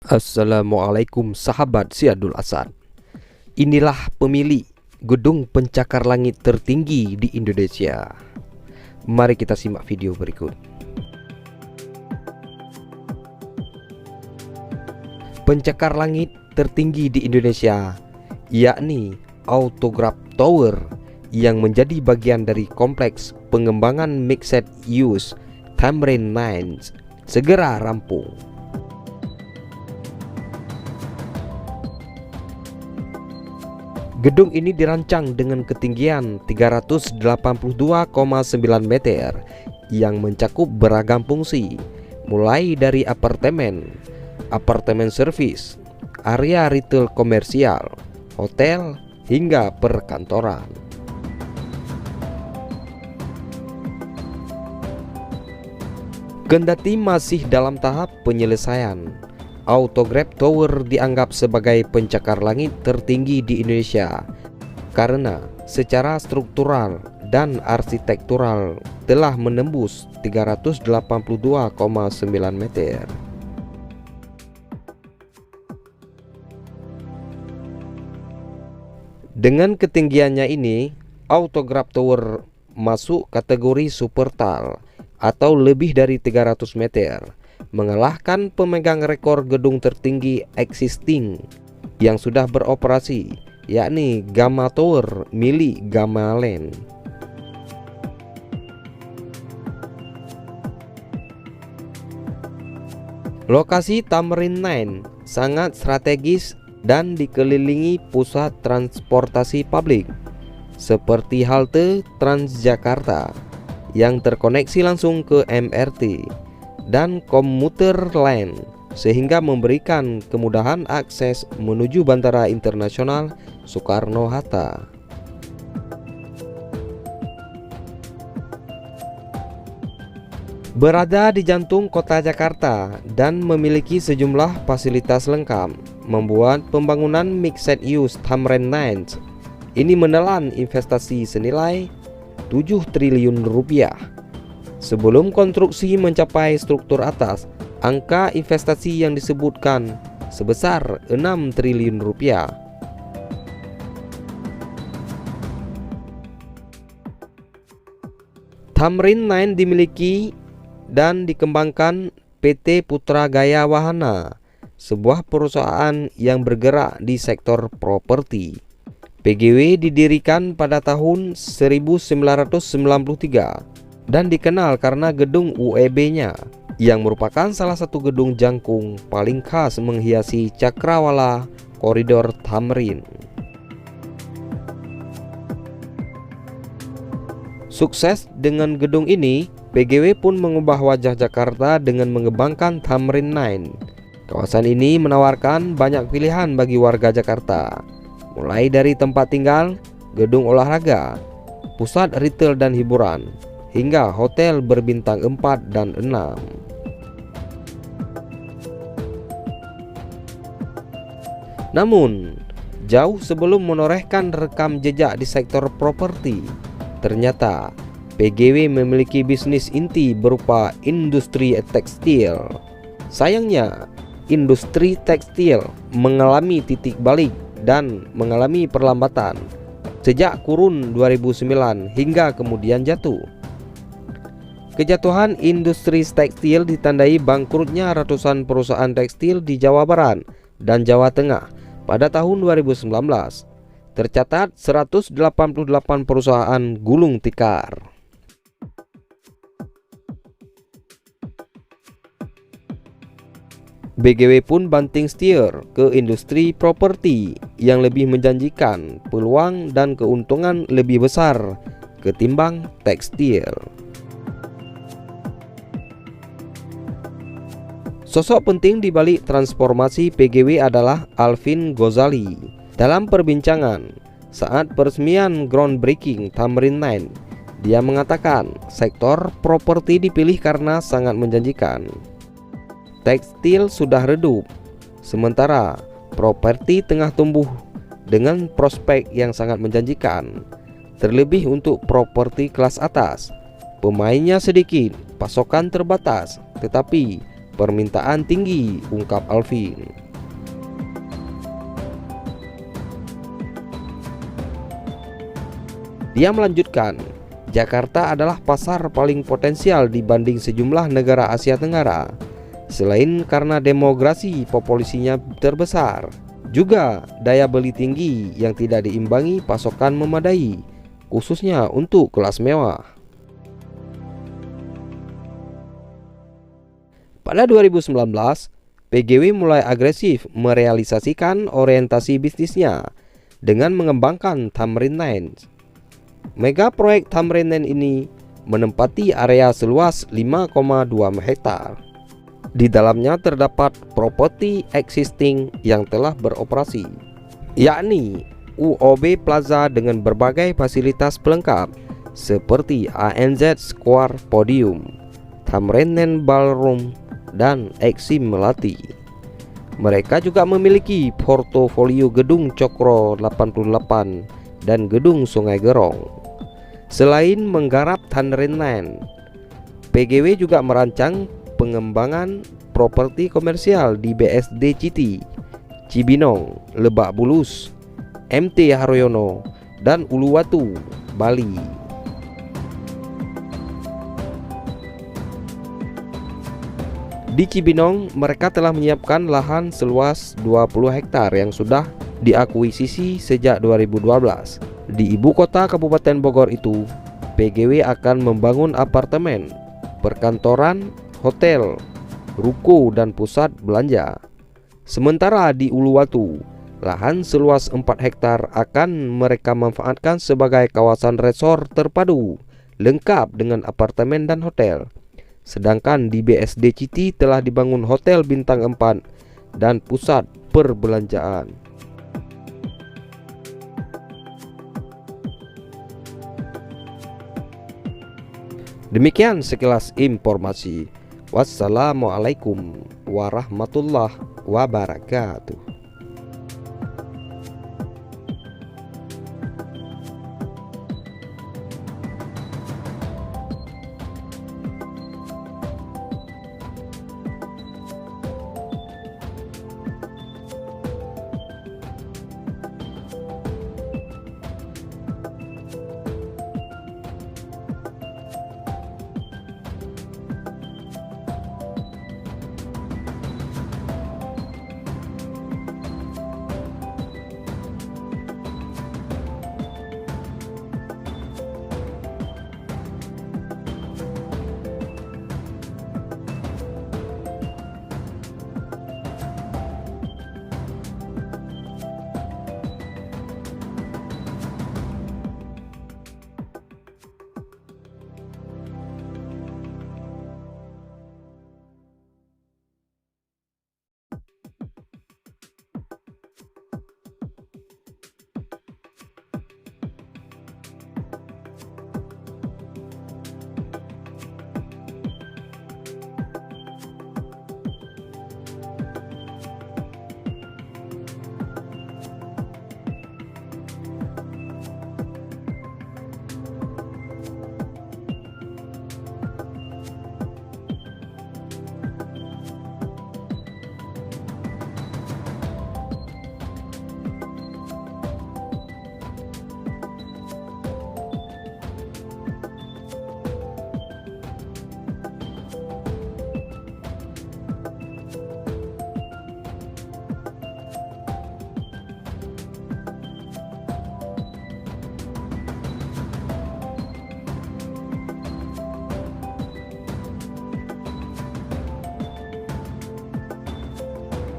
Assalamualaikum sahabat Syadul Asad. Inilah pemilik gedung pencakar langit tertinggi di Indonesia. Mari kita simak video berikut. Pencakar langit tertinggi di Indonesia, yakni Autograph Tower, yang menjadi bagian dari kompleks pengembangan mixed use Tamrin Mines, segera rampung. Gedung ini dirancang dengan ketinggian 382,9 meter yang mencakup beragam fungsi, mulai dari apartemen servis, area retail komersial, hotel, hingga perkantoran. Kendati masih dalam tahap penyelesaian, Autograph Tower dianggap sebagai pencakar langit tertinggi di Indonesia karena secara struktural dan arsitektural telah menembus 382,9 meter. Dengan ketinggiannya ini, Autograph Tower masuk kategori super tall atau lebih dari 300 meter, mengalahkan pemegang rekor gedung tertinggi existing yang sudah beroperasi, yakni Gamma Tower milik Gamalend. Lokasi Tamrin Mines sangat strategis dan dikelilingi pusat transportasi publik seperti halte Transjakarta yang terkoneksi langsung ke MRT dan komuter lain, sehingga memberikan kemudahan akses menuju Bandara Internasional Soekarno-Hatta. Berada di jantung kota Jakarta dan memiliki sejumlah fasilitas lengkap, membuat pembangunan mixed use Tamrin Mines ini menelan investasi senilai 7 triliun rupiah. Sebelum konstruksi mencapai struktur atas, angka investasi yang disebutkan sebesar 6 triliun rupiah. Tamrin Mines dimiliki dan dikembangkan PT Putra Gaya Wahana, sebuah perusahaan yang bergerak di sektor properti. PGW didirikan pada tahun 1993 dan dikenal karena gedung UEB-nya yang merupakan salah satu gedung jangkung paling khas menghiasi cakrawala koridor Tamrin. Sukses dengan gedung ini, PGW pun mengubah wajah Jakarta dengan mengembangkan Tamrin Mines. Kawasan ini menawarkan banyak pilihan bagi warga Jakarta, mulai dari tempat tinggal, gedung olahraga, pusat retail dan hiburan, hingga hotel berbintang 4 dan 6. Namun, jauh sebelum menorehkan rekam jejak di sektor properti, ternyata PGW memiliki bisnis inti berupa industri tekstil. Sayangnya, industri tekstil mengalami titik balik dan mengalami perlambatan sejak kurun 2009 hingga kemudian jatuh. Kejatuhan industri tekstil ditandai bangkrutnya ratusan perusahaan tekstil di Jawa Barat dan Jawa Tengah pada tahun 2019. Tercatat 188 perusahaan gulung tikar. BGW pun banting setir ke industri properti yang lebih menjanjikan peluang dan keuntungan lebih besar ketimbang tekstil. Sosok penting di balik transformasi PGW adalah Alvin Ghazali. Dalam perbincangan saat peresmian groundbreaking Tamrin Mines, dia mengatakan sektor properti dipilih karena sangat menjanjikan. Tekstil sudah redup, sementara properti tengah tumbuh dengan prospek yang sangat menjanjikan. Terlebih untuk properti kelas atas, pemainnya sedikit, pasokan terbatas, tetapi permintaan tinggi, ungkap Alvin. Dia melanjutkan, Jakarta adalah pasar paling potensial dibanding sejumlah negara Asia Tenggara. Selain karena demografi populasinya terbesar, juga daya beli tinggi yang tidak diimbangi pasokan memadai, khususnya untuk kelas mewah. Pada 2019, PGW mulai agresif merealisasikan orientasi bisnisnya dengan mengembangkan Tamrin 9. Mega proyek Tamrin 9 ini menempati area seluas 5,2 hektar. Di dalamnya terdapat properti existing yang telah beroperasi, yakni UOB Plaza dengan berbagai fasilitas pelengkap seperti ANZ Square Podium, Tamrin 9 Ballroom, dan Exim Melati. Mereka juga memiliki portofolio gedung Cokro 88 dan gedung Sungai Gerong. Selain menggarap Tamrin 9, PGW juga merancang pengembangan properti komersial di BSD City, Cibinong, Lebak Bulus, MT Haryono, dan Uluwatu, Bali. Di Cibinong, mereka telah menyiapkan lahan seluas 20 hektar yang sudah diakuisisi sejak 2012. Di ibu kota Kabupaten Bogor itu, PGW akan membangun apartemen, perkantoran, hotel, ruko, dan pusat belanja. Sementara di Uluwatu, lahan seluas 4 hektar akan mereka manfaatkan sebagai kawasan resort terpadu, lengkap dengan apartemen dan hotel. Sedangkan di BSD Citi telah dibangun hotel bintang 4 dan pusat perbelanjaan. Demikian sekilas informasi. Wassalamualaikum warahmatullahi wabarakatuh.